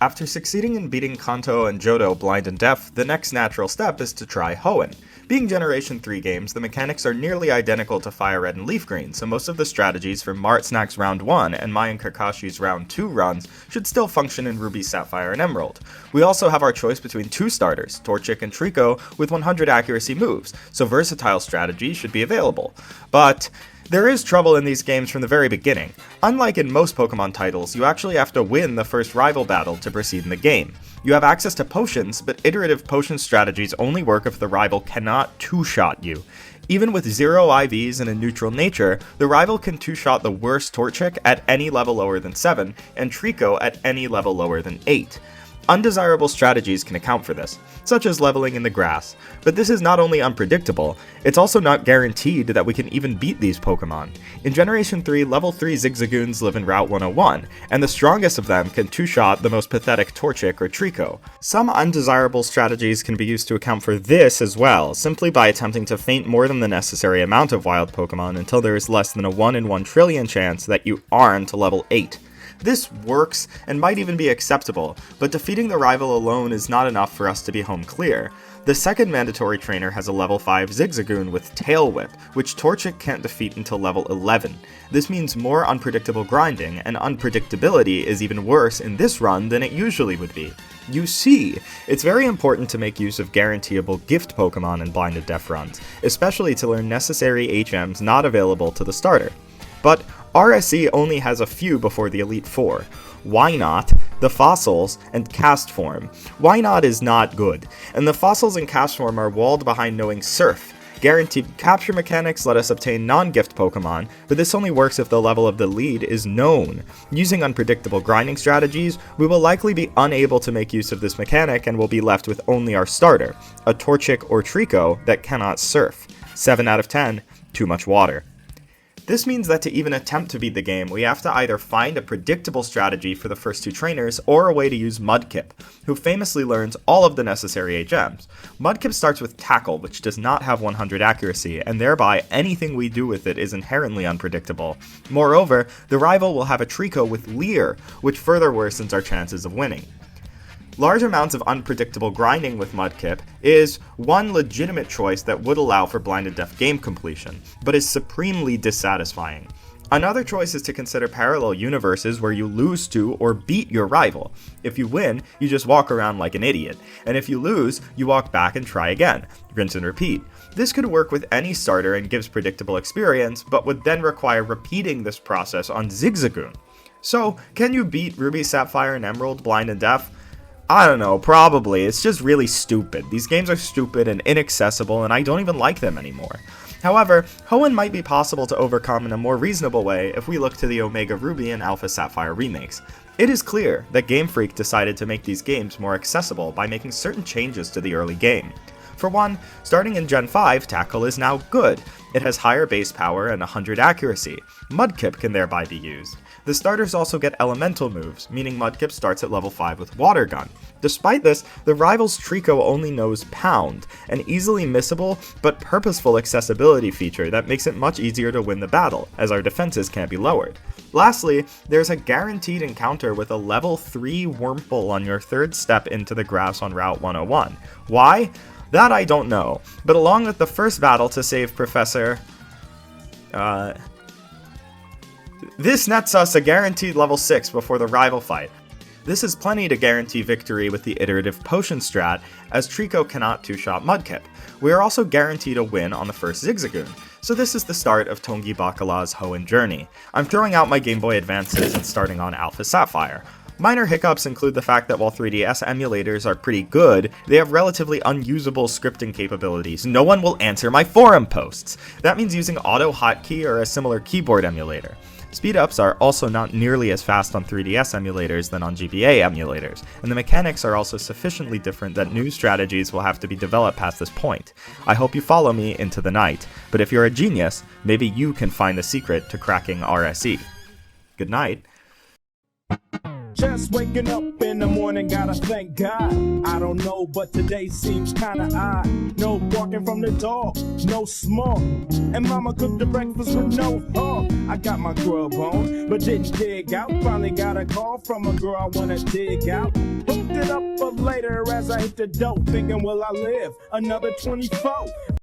After succeeding in beating Kanto and Johto blind and deaf, the next natural step is to try Hoenn. Being Generation 3 games, the mechanics are nearly identical to Fire Red and Leaf Green, so most of the strategies from Martsnack's Round 1 and Mai and Kakashi's Round 2 runs should still function in Ruby, Sapphire, and Emerald. We also have our choice between two starters, Torchic and Trico, with 100 accuracy moves, so versatile strategies should be available. But there is trouble in these games from the very beginning. Unlike in most Pokemon titles, you actually have to win the first rival battle to proceed in the game. You have access to potions, but iterative potion strategies only work if the rival cannot two-shot you. Even with 0 IVs and a neutral nature, the rival can two-shot the worst Torchic at any level lower than 7, and Trico at any level lower than 8. Undesirable strategies can account for this, such as leveling in the grass, but this is not only unpredictable, it's also not guaranteed that we can even beat these Pokemon. In Generation 3, level 3 Zigzagoons live in Route 101, and the strongest of them can two-shot the most pathetic Torchic or Trico. Some undesirable strategies can be used to account for this as well, simply by attempting to feint more than the necessary amount of wild Pokemon until there is less than a 1 in 1 trillion chance that you aren't level 8. This works, and might even be acceptable, but defeating the rival alone is not enough for us to be home clear. The second mandatory trainer has a level 5 Zigzagoon with Tail Whip, which Torchic can't defeat until level 11. This means more unpredictable grinding, and unpredictability is even worse in this run than it usually would be. You see, it's very important to make use of guaranteeable gift Pokemon in Blind and Deaf runs, especially to learn necessary HMs not available to the starter. But RSE only has a few before the Elite Four. Wynaut, the Fossils, and Castform. Wynaut is not good, and the Fossils and Castform are walled behind knowing Surf. Guaranteed capture mechanics let us obtain non-gift Pokemon, but this only works if the level of the lead is known. Using unpredictable grinding strategies, we will likely be unable to make use of this mechanic and will be left with only our starter, a Torchic or Trico that cannot Surf. 7 out of 10, too much water. This means that to even attempt to beat the game, we have to either find a predictable strategy for the first two trainers, or a way to use Mudkip, who famously learns all of the necessary HMs. Mudkip starts with Tackle, which does not have 100 accuracy, and thereby anything we do with it is inherently unpredictable. Moreover, the rival will have a Trico with Leer, which further worsens our chances of winning. Large amounts of unpredictable grinding with Mudkip is one legitimate choice that would allow for Blind and Deaf game completion, but is supremely dissatisfying. Another choice is to consider parallel universes where you lose to or beat your rival. If you win, you just walk around like an idiot, and if you lose, you walk back and try again, rinse and repeat. This could work with any starter and gives predictable experience, but would then require repeating this process on Zigzagoon. So, can you beat Ruby, Sapphire, and Emerald Blind and Deaf? I don't know, probably. It's just really stupid. These games are stupid and inaccessible, and I don't even like them anymore. However, Hoenn might be possible to overcome in a more reasonable way if we look to the Omega Ruby and Alpha Sapphire remakes. It is clear that Game Freak decided to make these games more accessible by making certain changes to the early game. For one, starting in Gen 5, Tackle is now good. It has higher base power and 100 accuracy. Mudkip can thereby be used. The starters also get elemental moves, meaning Mudkip starts at level 5 with Water Gun. Despite this, the rival's Trico only knows Pound, an easily missable but purposeful accessibility feature that makes it much easier to win the battle, as our defenses can't be lowered. Lastly, there's a guaranteed encounter with a level 3 Wurmple on your third step into the grass on Route 101. Why? That I don't know, but along with the first battle to save Professor... This nets us a guaranteed level 6 before the rival fight. This is plenty to guarantee victory with the iterative potion strat, as Trico cannot two-shot Mudkip. We are also guaranteed a win on the first Zigzagoon, so this is the start of Tongi Bacala's Hoenn journey. I'm throwing out my Game Boy Advances and starting on Alpha Sapphire. Minor hiccups include the fact that while 3DS emulators are pretty good, they have relatively unusable scripting capabilities. No one will answer my forum posts! That means using Auto Hotkey or a similar keyboard emulator. Speedups are also not nearly as fast on 3DS emulators than on GBA emulators, and the mechanics are also sufficiently different that new strategies will have to be developed past this point. I hope you follow me into the night, but if you're a genius, maybe you can find the secret to cracking RSE. Good night. Just waking up in the morning, gotta thank God. I don't know, but today seems kinda odd. No barking from the dog, no smoke. And mama cooked the breakfast with no hog. I got my grub on, but didn't dig out. Finally got a call from a girl I wanna dig out. Hooked it up for later as I hit the dope, thinking will I live another 24?